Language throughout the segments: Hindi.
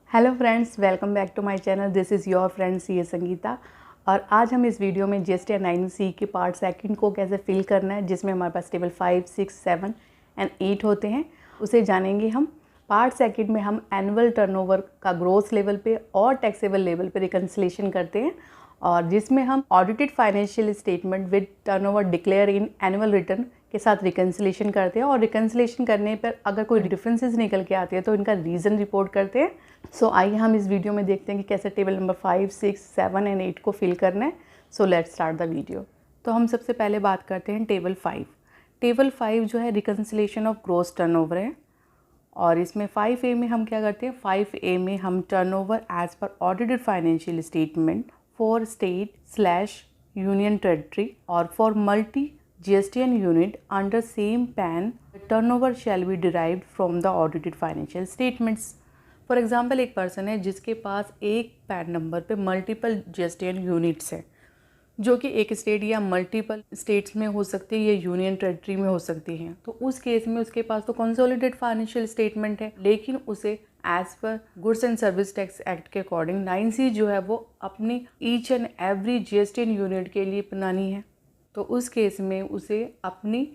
Hello friends, welcome back to my channel. This is your friend C A Sangeeta. और आज हम इस वीडियो में जीएसटी 9C के पार्ट सेकंड को कैसे फिल करना है, जिसमें हमारे पास टेबल 5, 6, 7 एंड 8 होते हैं, उसे जानेंगे हम। पार्ट सेकंड में हम एनुअल टर्नओवर का ग्रोथ लेवल पे और टैक्सेबल लेवल पे रिकन्सिलेशन करते हैं, और जिसमें हम audited financial statement with turnover declare in annual return के साथ रिकन्सिलेशन करते हैं। और रिकन्सिलेशन करने पर अगर कोई डिफरेंसेस निकल के आते हैं तो इनका रीज़न रिपोर्ट करते हैं। सो आइए हम इस वीडियो में देखते हैं कि कैसे टेबल नंबर 5, 6, 7 एंड 8 को फिल करना है। So let's start the video. तो हम सबसे पहले बात करते हैं टेबल 5। टेबल 5 जो है रिकन्सिलेशन ऑफ ग्रॉस टर्नओवर है, और इसमें 5A में हम क्या करते हैं, 5A में हम turnover as per audited financial statement for state union territory और for multi GSTN unit under same PAN turnover shall be derived from the audited financial statements. For example, एक पर्सन है जिसके पास एक पैन नंबर पे मल्टीपल GSTN यूनिट्स हैं, जो कि एक स्टेट या मल्टीपल स्टेट्स में हो सकती है या यूनियन टेरिटरी में हो सकती हैं। तो उस केस में उसके पास तो कंसोलिडेटेड फाइनेंशियल स्टेटमेंट है, लेकिन उसे as per goods and service tax act के अकॉर्डिंग 9C जो है वो अपनी each and every GSTN unit के लिए बनानी है। तो उस केस में उसे अपनी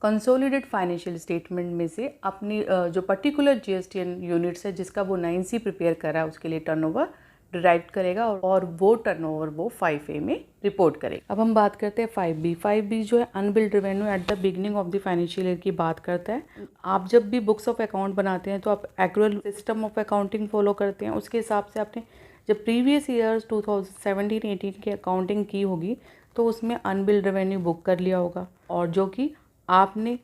कंसोलिडेटेड फाइनेंशियल स्टेटमेंट में से अपनी जो पर्टिकुलर GSTN यूनिट्स है जिसका वो 9C प्रिपेयर करा है उसके लिए टर्नओवर डिराइव करेगा, और वो टर्नओवर वो 5A में रिपोर्ट करेगा। अब हम बात करते हैं 5B। 5B जो है unbilled revenue at the beginning of the financial year की बात करता है। आप जब भी बुक्स ऑफ अकाउंट बनाते हैं तो आप accrual system of accounting follow करते हैं। उसके हिसाब से आपने जब प्रीवियस ईयर्स 2017-18 की अकाउंटिंग की होगी तो उसमें अनबिल्ड रेवेन्यू बुक कर लिया होगा, और जो कि आपने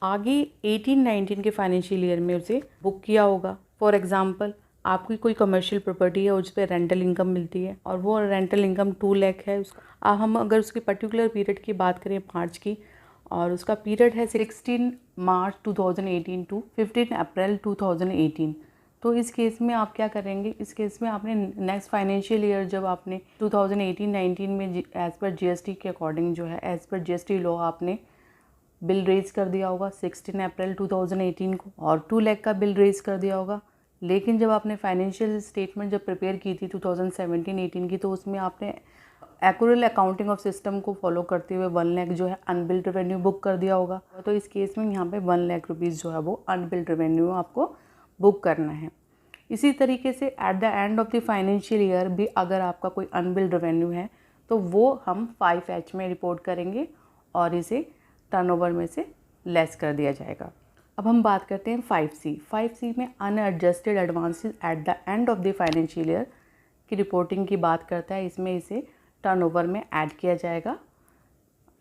आगे 18-19 के फाइनेंशियल ईयर में उसे बुक किया होगा। फॉर एग्जांपल, आपकी कोई कमर्शियल प्रॉपर्टी है उस पर रेंटल इनकम मिलती है, और वो रेंटल इनकम 2 लाख है। उसका हम अगर उसकी पर्टिकुलर पीरियड की बात करें मार्च की, और उसका पीरियड है 16 मार्च 2018 टू 15 अप्रैल 2018। तो इस केस में आप क्या करेंगे, इस केस में आपने नेक्स्ट फाइनेंशियल ईयर जब आपने 2018-19 में एज़ पर GST के अकॉर्डिंग जो है एज़ पर GST लॉ आपने बिल रेज कर दिया होगा 16 अप्रैल 2018 को, और 2 लाख का बिल रेज कर दिया होगा। लेकिन जब आपने फाइनेंशियल स्टेटमेंट जब प्रिपेयर की थी 2017-18 की, तो उसमें आपने एक्यूरल अकाउंटिंग ऑफ सिस्टम को फॉलो करते हुए 1 लाख जो है अनबिल्ड रेवेन्यू बुक कर दिया होगा। तो इस केस में यहाँ पे 1 लाख रुपीज़ जो है वो अनबिल्ड रेवेन्यू आपको बुक करना है। इसी तरीके से at the end of the financial year भी अगर आपका कोई अनबिल्ड रेवेन्यू है तो वो हम 5H में रिपोर्ट करेंगे, और इसे टर्नओवर में से लेस कर दिया जाएगा। अब हम बात करते हैं 5C। 5C में unadjusted advances at the end of the financial year की रिपोर्टिंग की बात करता है। इसमें इसे टर्नओवर में ऐड किया जाएगा।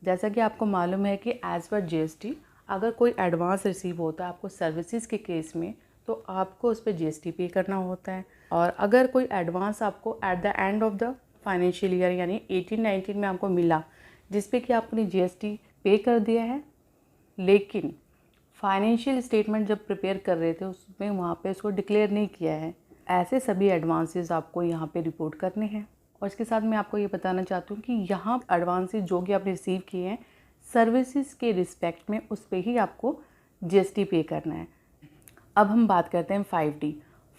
जैसा कि आपको मालूम है कि एज़ पर GST अगर कोई एडवांस रिसीव होता है आपको सर्विसेज के केस में, तो आपको उस पर GST पे करना होता है। और अगर कोई एडवांस आपको at the end of the financial year यानी 18-19 में आपको मिला, जिस पे कि आपने GST पे कर दिया है, लेकिन फाइनेंशियल स्टेटमेंट जब प्रिपेयर कर रहे थे उसमें वहाँ पे उसको डिक्लेयर नहीं किया है, ऐसे सभी एडवांसेस आपको यहाँ पे रिपोर्ट करने हैं। और इसके साथ मैं आपको ये बताना चाहती हूँ कि यहाँ एडवांसेस जो कि आपने रिसीव किए हैं सर्विसेज के रिस्पेक्ट में, उस पर ही आपको GST पे करना है। अब हम बात करते हैं 5D।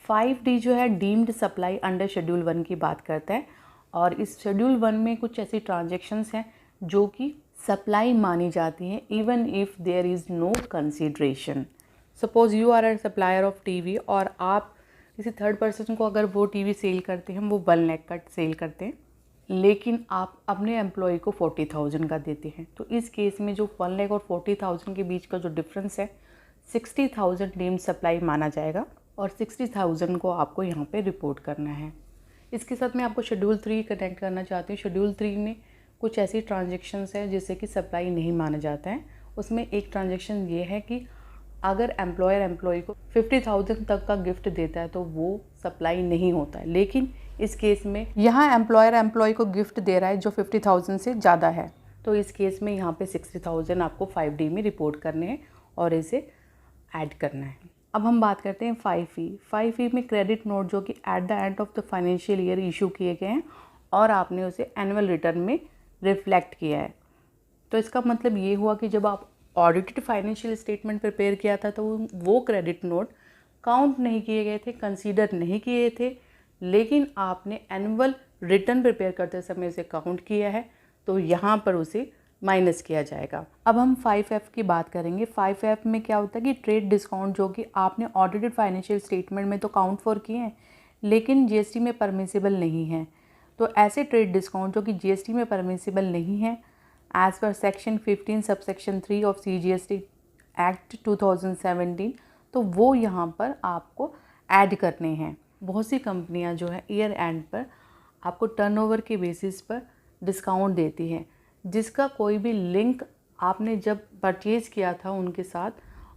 5D जो है डीम्ड सप्लाई अंडर शेड्यूल 1 की बात करता है, और इस शेड्यूल 1 में कुछ ऐसी ट्रांजेक्शन्स हैं जो कि सप्लाई मानी जाती हैं even if there is no consideration. Suppose you are a supplier of TV, और आप किसी थर्ड पर्सन को अगर वो TV सेल करते हैं, वो 1 लाख का सेल करते हैं, लेकिन आप अपने एम्प्लॉय को 40,000 का देते हैं, तो इस केस में जो 1 लाख और 40,000 के बीच का जो डिफरेंस है 60,000 डीम्ड सप्लाई माना जाएगा, और 60,000 को आपको यहाँ पे रिपोर्ट करना है। इसके साथ मैं आपको शेड्यूल 3 कनेक्ट करना चाहती हूँ। शेड्यूल 3 में कुछ ऐसी ट्रांजेक्शन्स है जिससे कि सप्लाई नहीं माना जाता है। उसमें एक ट्रांजेक्शन ये है कि अगर एम्प्लॉयर एम्प्लॉय को 50,000 तक का गिफ्ट देता है तो वो सप्लाई नहीं होता है, लेकिन इस केस में यहाँ एम्प्लॉयर एम्प्लॉय को गिफ्ट दे रहा है जो 50,000 से ज़्यादा है, तो इस केस में यहाँ पे 60,000 आपको 5D में रिपोर्ट करने हैं और इसे ऐड करना है। अब हम बात करते हैं 5E। 5E में क्रेडिट नोट जो कि at the end of the financial year issue किए गए हैं, और आपने उसे एनुअल रिटर्न में रिफ्लेक्ट किया है। तो इसका मतलब ये हुआ कि जब आप ऑडिटेड फाइनेंशियल स्टेटमेंट प्रिपेयर किया था तो वो क्रेडिट नोट काउंट नहीं किए गए थे, कंसीडर नहीं किए थे, लेकिन आपने एनुअल रिटर्न प्रिपेयर करते समय उसे काउंट किया है, तो यहाँ पर उसे माइनस किया जाएगा। अब हम 5F की बात करेंगे। 5F में क्या होता है कि ट्रेड डिस्काउंट जो कि आपने ऑडिटेड फाइनेंशियल स्टेटमेंट में तो काउंट फॉर किए हैं, लेकिन जीएसटी में परमिसिबल नहीं है। तो ऐसे ट्रेड डिस्काउंट जो कि जीएसटी में परमिसिबल नहीं है, as per section 15 subsection 3 of CGST act 2017, तो वो यहाँ पर आपको ऐड करने हैं। बहुत सी कंपनियाँ जो है ईयर एंड पर आपको टर्नओवर के बेसिस पर डिस्काउंट देती हैं, जिसका कोई भी लिंक आपने जब परचेज़ किया था उनके साथ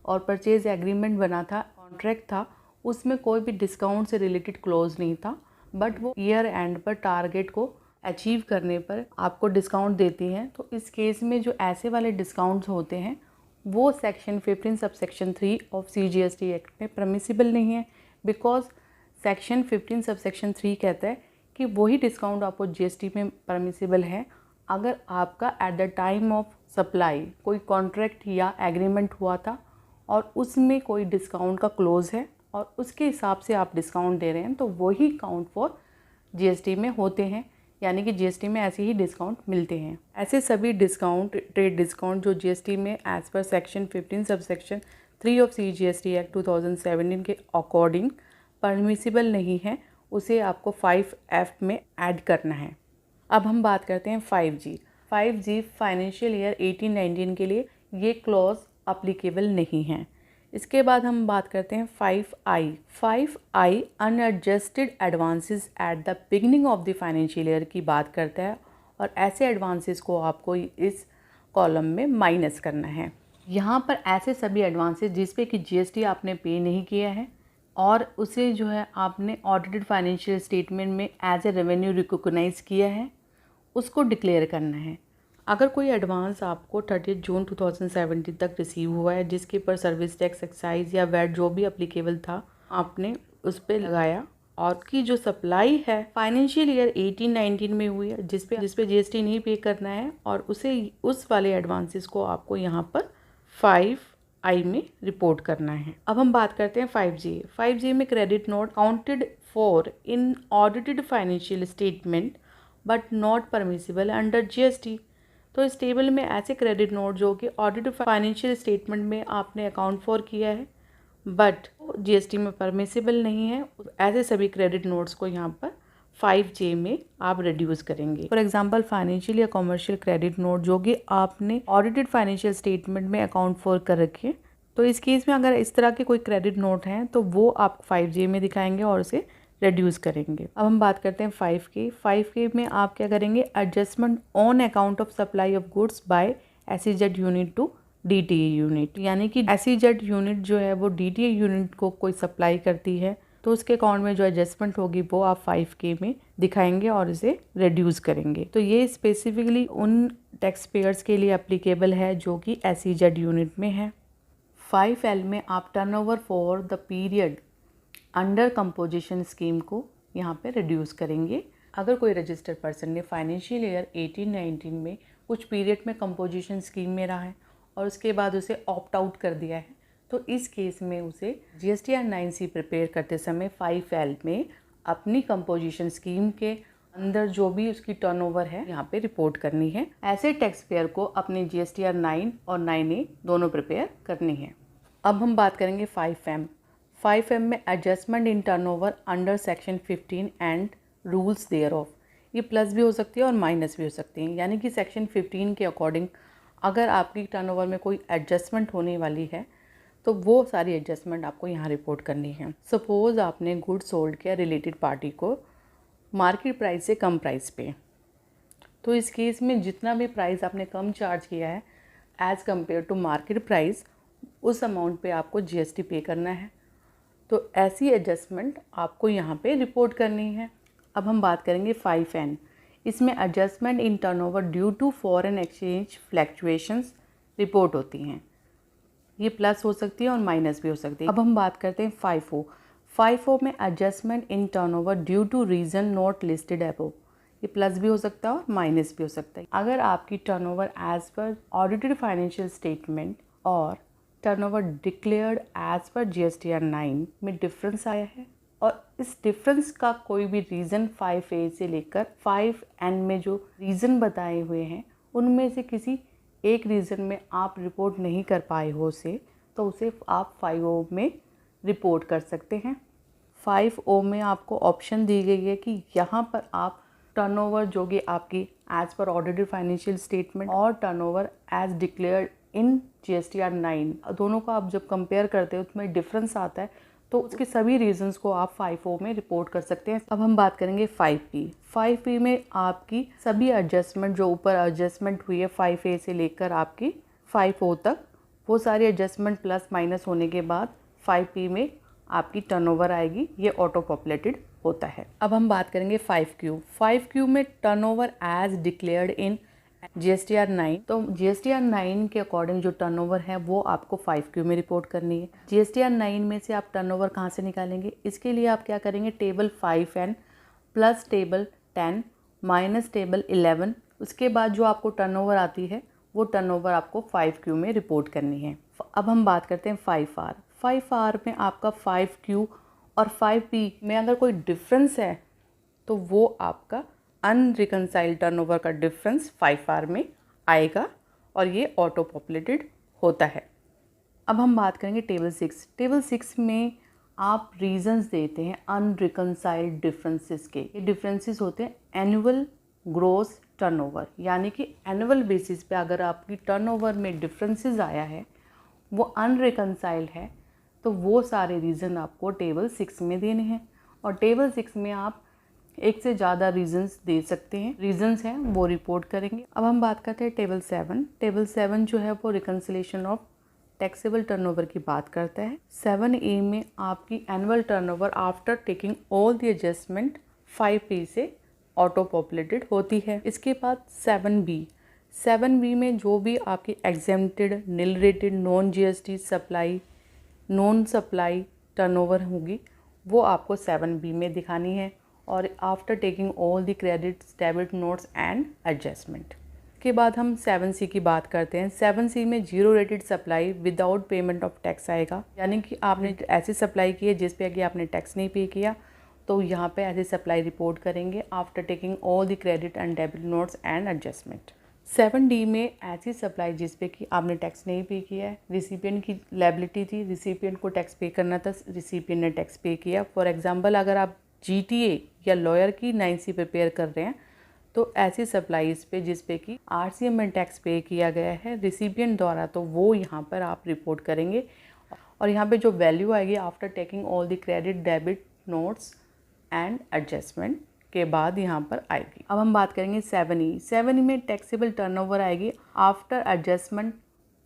और परचेज़ एग्रीमेंट बना था, कॉन्ट्रैक्ट था, उसमें कोई भी डिस्काउंट से रिलेटेड क्लोज नहीं था, बट वो ईयर एंड पर टारगेट को अचीव करने पर आपको डिस्काउंट देती हैं। तो इस केस में जो ऐसे वाले डिस्काउंट्स होते हैं वो section 15 subsection 3 of CGST act में परमिसिबल नहीं है, बिकॉज सेक्शन 15 सबसेक्शन 3 कहता है कि वही डिस्काउंट आपको जीएसटी में परमिसिबल है अगर आपका at the time of supply कोई कॉन्ट्रैक्ट या एग्रीमेंट हुआ था और उसमें कोई डिस्काउंट का क्लोज है और उसके हिसाब से आप डिस्काउंट दे रहे हैं, तो वही काउंट फॉर जीएसटी में होते हैं, यानी कि जीएसटी में ऐसे ही डिस्काउंट मिलते हैं। ऐसे सभी डिस्काउंट, ट्रेड डिस्काउंट जो जीएसटी में as per section 15 subsection 3 of CGST act 2017 के अकॉर्डिंग परमिसिबल नहीं है, उसे आपको 5F में ऐड करना है। अब हम बात करते हैं 5G। 5G फाइनेंशियल ईयर 18-19 के लिए ये क्लॉज अप्लीकेबल नहीं है। इसके बाद हम बात करते हैं 5I। 5I unadjusted advances at the beginning of the financial year की बात करता है और ऐसे एडवांसेस को आपको इस कॉलम में माइनस करना है। यहाँ पर ऐसे सभी एडवांसेस जिस पे कि जीएसटी आपने पे नहीं किया है और उसे जो है आपने ऑडिटेड फाइनेंशियल स्टेटमेंट में एज ए रेवेन्यू रिकॉग्नाइज किया है, उसको डिक्लेयर करना है। अगर कोई एडवांस आपको 30 जून 2017 तक रिसीव हुआ है जिसके पर सर्विस टैक्स, एक्साइज या वैट जो भी अप्लीकेबल था आपने उस पर लगाया और की जो सप्लाई है फाइनेंशियल ईयर 18-19 में हुई है जिस पे जीएसटी नहीं पे करना है और उस वाले एडवांसेस को आपको यहाँ पर 5I में रिपोर्ट करना है। अब हम बात करते हैं 5G। 5G में credit note counted for in audited financial statement but not permissible under GST. तो इस टेबल में ऐसे क्रेडिट नोट जो कि ऑडिटेड फाइनेंशियल स्टेटमेंट में आपने अकाउंट फॉर किया है बट जीएसटी में परमिसिबल नहीं है, ऐसे सभी क्रेडिट नोट्स को यहाँ पर 5J में आप रिड्यूस करेंगे। फॉर एग्जांपल फाइनेंशियल या कॉमर्शियल क्रेडिट नोट जो कि आपने ऑडिटेड फाइनेंशियल स्टेटमेंट में अकाउंट फॉर कर रखे, तो इस केस में अगर इस तरह के कोई क्रेडिट नोट हैं तो वो आप 5J में दिखाएंगे और उसे रिड्यूस करेंगे। अब हम बात करते हैं 5K। 5K में आप क्या करेंगे, adjustment on account of supply of goods by SEZ unit to DTA unit, यानी कि SEZ यूनिट जो है वो DTA यूनिट को कोई सप्लाई करती है तो उसके अकाउंट में जो एडजस्टमेंट होगी वो आप 5K में दिखाएंगे और इसे रिड्यूस करेंगे। तो ये स्पेसिफिकली उन टैक्स पेयर्स के लिए एप्लीकेबल है जो कि SEZ यूनिट में है। 5L में आप turnover for the period under composition scheme को यहाँ पे रिड्यूस करेंगे। अगर कोई रजिस्टर्ड पर्सन ने फाइनेंशियल ईयर 18-19 में कुछ पीरियड में कंपोजिशन स्कीम में रहा है और उसके बाद उसे ऑप्ट आउट कर दिया है, तो इस केस में उसे GSTR 9C प्रिपेयर करते समय 5L में अपनी कंपोजिशन स्कीम के अंदर जो भी उसकी टर्नओवर है यहाँ पे रिपोर्ट करनी है। ऐसे टैक्स पेयर को अपनी GSTR 9 और 9A दोनों प्रिपेयर करनी है। अब हम बात करेंगे 5M। 5M में adjustment in turnover under section 15 and rules thereof. ये प्लस भी हो सकती है और माइनस भी हो सकती हैं, यानी कि सेक्शन 15 के अकॉर्डिंग अगर आपकी टर्नओवर में कोई एडजस्टमेंट होने वाली है तो वो सारी एडजस्टमेंट आपको यहाँ रिपोर्ट करनी है। सपोज़ आपने गुड सोल्ड किया रिलेटेड पार्टी को मार्केट प्राइस से कम प्राइस पे, तो इस केस में जितना भी प्राइस आपने कम चार्ज किया है as compare to market price, उस अमाउंट पे आपको GST पे करना है। तो ऐसी एडजस्टमेंट आपको यहाँ पे रिपोर्ट करनी है। अब हम बात करेंगे 5N। इसमें adjustment in turnover due to foreign exchange fluctuations report होती हैं। ये प्लस हो सकती है और माइनस भी हो सकती है। अब हम बात करते हैं 5O। 5O में adjustment in turnover due to reason not listed above. ये प्लस भी हो सकता है और माइनस भी हो सकता है। अगर आपकी turnover as per audited financial statement और turnover declared as per GSTR 9 में डिफरेंस आया है और इस डिफरेंस का कोई भी रीज़न 5A से लेकर 5N में जो रीज़न बताए हुए हैं उनमें से किसी एक रीज़न में आप रिपोर्ट नहीं कर पाए हो उसे, तो उसे आप 5O में रिपोर्ट कर सकते हैं। 5O में आपको ऑप्शन दी गई है कि यहाँ पर आप टर्नओवर जो कि आपकी as per audited financial statement और turnover as declared in GSTR 9 दोनों को आप जब कंपेयर करते हो उसमें डिफरेंस आता है, तो उसके सभी रीजंस को आप 5O में रिपोर्ट कर सकते हैं। अब हम बात करेंगे 5P। 5P में आपकी सभी एडजस्टमेंट जो ऊपर एडजस्टमेंट हुई है 5A से लेकर आपकी 5O तक, वो सारी एडजस्टमेंट प्लस माइनस होने के बाद 5P में आपकी टर्नओवर आएगी। ये ऑटो पॉपुलेटेड होता है। अब हम बात करेंगे 5Q। 5Q में turnover as declared in GSTR 9। तो GSTR 9 के अकॉर्डिंग जो टर्नओवर है वो आपको 5Q में रिपोर्ट करनी है। GSTR 9 में से आप टर्नओवर कहाँ से निकालेंगे? इसके लिए आप क्या करेंगे, table 5N plus table 10 minus table 11, उसके बाद जो आपको टर्नओवर आती है वो टर्नओवर आपको 5Q में रिपोर्ट करनी है। अब हम बात करते हैं 5R। 5R में आपका 5Q और 5P में अगर कोई डिफरेंस है तो वो आपका अनरिकनसाइल्ड टर्नओवर का डिफरेंस 5R में आएगा और ये ऑटो पॉपुलेटेड होता है। अब हम बात करेंगे टेबल 6। टेबल 6 में आप रीजंस देते हैं अनरिकनसाइल्ड डिफरेंसेस के। ये डिफरेंसेस होते हैं एनुअल ग्रोस टर्नओवर, यानी कि एनुअल बेसिस पे अगर आपकी टर्नओवर में डिफरेंसेस आया है वो अनरिकनसाइल्ड है तो वो सारे रीज़न आपको टेबल 6 में देने हैं। और टेबल 6 में आप एक से ज़्यादा रीजंस दे सकते हैं, रीजंस हैं वो रिपोर्ट करेंगे। अब हम बात करते हैं टेबल 7। टेबल 7 जो है वो रिकन्सिलेशन ऑफ टैक्सेबल टर्नओवर की बात करता है। 7A में आपकी annual turnover after taking all the adjustment 5P से ऑटो पॉपुलेटेड होती है। इसके बाद 7B। 7B में जो भी आपकी एग्जेम्प्टेड, निल rated, non GST supply, non supply turnover होगी वो आपको 7B में दिखानी है और after taking all the credits, debit notes and adjustment. के बाद हम 7C की बात करते हैं। 7C में zero rated supply without payment of tax आएगा, यानी कि आपने ऐसी सप्लाई की है जिस पे कि आपने टैक्स नहीं पे किया, तो यहाँ पे ऐसी सप्लाई रिपोर्ट करेंगे after taking all the credit and debit notes and adjustment. 7D में ऐसी सप्लाई जिस पे कि आपने टैक्स नहीं पे किया है, रिसिपिएंट की लायबिलिटी थी, रिसिपिएंट को टैक्स पे करना था, रिसिपिएंट ने टैक्स पे किया। फॉर एग्जांपल अगर आप GTA या लॉयर की 9C प्रिपेयर कर रहे हैं तो ऐसी सप्लाईज पे जिस पे कि RCM में टैक्स पे किया गया है रिसिपिएंट द्वारा, तो वो यहाँ पर आप रिपोर्ट करेंगे और यहाँ पे जो वैल्यू आएगी after taking all the credit, debit notes and adjustment के बाद यहाँ पर आएगी। अब हम बात करेंगे 7E। 7E में टैक्सेबल टर्नओवर आएगी after adjustment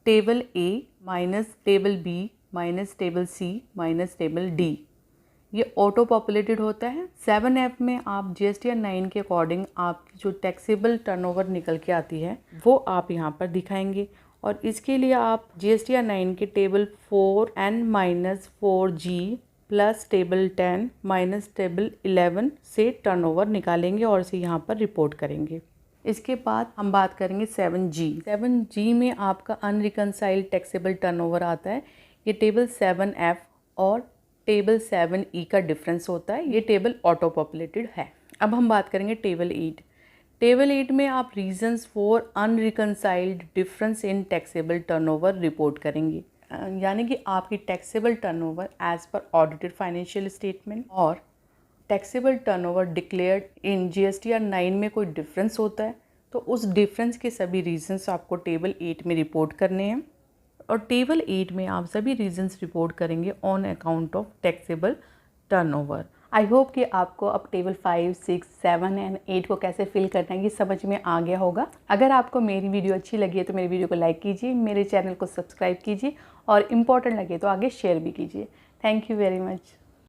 table A minus table B minus table C minus table D। ये ऑटो पॉपुलेटेड होता है। 7F में आप GSTR 9 के अकॉर्डिंग आपकी जो टैक्सेबल टर्नओवर निकल के आती है वो आप यहाँ पर दिखाएंगे और इसके लिए आप GSTR 9 के table 4N minus 4G plus table 10 minus table 11 से टर्नओवर निकालेंगे और इसे यहाँ पर रिपोर्ट करेंगे। इसके बाद हम बात करेंगे 7G। 7G में आपका अनरिकनसाइल्ड टैक्सेबल टर्नओवर आता है। ये टेबल 7F और टेबल 7E का डिफरेंस होता है। ये टेबल ऑटो पॉपुलेटेड है। अब हम बात करेंगे टेबल 8। टेबल 8 में आप reasons for unreconciled difference in taxable turnover report करेंगे, यानी कि आपकी taxable turnover as per audited financial statement और taxable turnover declared in GSTR 9 में कोई डिफरेंस होता है तो उस डिफरेंस के सभी रीजंस आपको टेबल 8 में रिपोर्ट करने हैं और टेबल 8 में आप सभी रीजंस रिपोर्ट करेंगे on account of taxable turnover. I hope कि आपको अब टेबल 5, 6, 7 एंड 8 को कैसे फिल करना है ये समझ में आ गया होगा। अगर आपको मेरी वीडियो अच्छी लगी है तो मेरी वीडियो को लाइक कीजिए, मेरे चैनल को सब्सक्राइब कीजिए और इम्पॉर्टेंट लगे तो आगे शेयर भी कीजिए। Thank you very much.